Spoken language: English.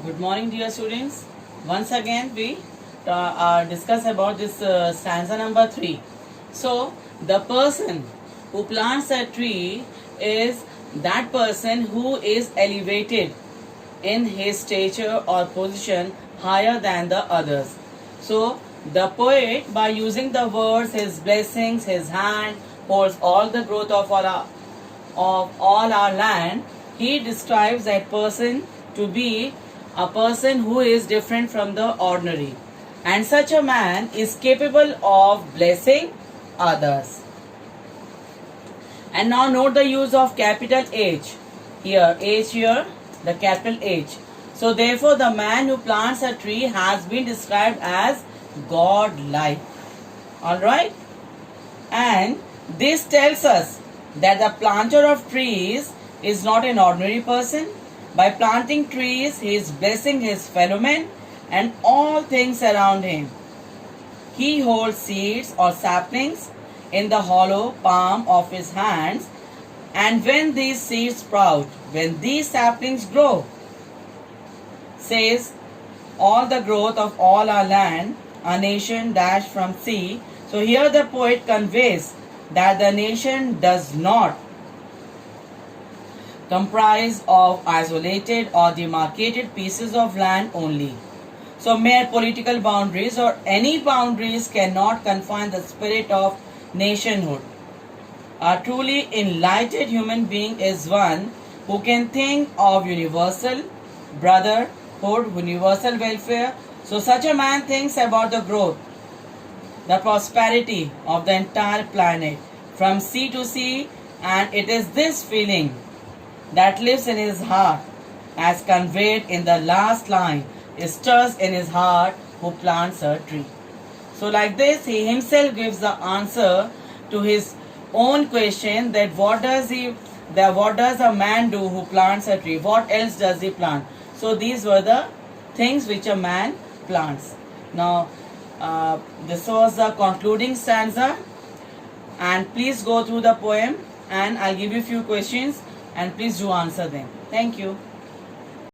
Good morning, dear students. Once again, we discuss about this stanza number 3. So, the person who plants a tree is that person who is elevated in his stature or position higher than the others. So, the poet, by using the words, his blessings, his hand holds all the growth of all our land, he describes that person to be a person who is different from the ordinary. And such a man is capable of blessing others. And now note the use of capital H. H here, the capital H. So therefore the man who plants a tree has been described as God-like. Alright? And this tells us that the planter of trees is not an ordinary person. By planting trees, he is blessing his fellow men and all things around him. He holds seeds or saplings in the hollow palm of his hands, and when these seeds sprout, when these saplings grow, says, all the growth of all our land, a nation dashed from sea. So here the poet conveys that the nation does not comprise of isolated or demarcated pieces of land only. So mere political boundaries or any boundaries cannot confine the spirit of nationhood. A truly enlightened human being is one who can think of universal brotherhood, universal welfare. So such a man thinks about the growth, the prosperity of the entire planet from sea to sea, and it is this feeling that lives in his heart, as conveyed in the last line, stirs in his heart who plants a tree. So like this, he himself gives the answer to his own question, that what does a man do who plants a tree? What else does he plant? So these were the things which a man plants. Now this was the concluding stanza, and please go through the poem and I'll give you a few questions and please do answer them. Thank you.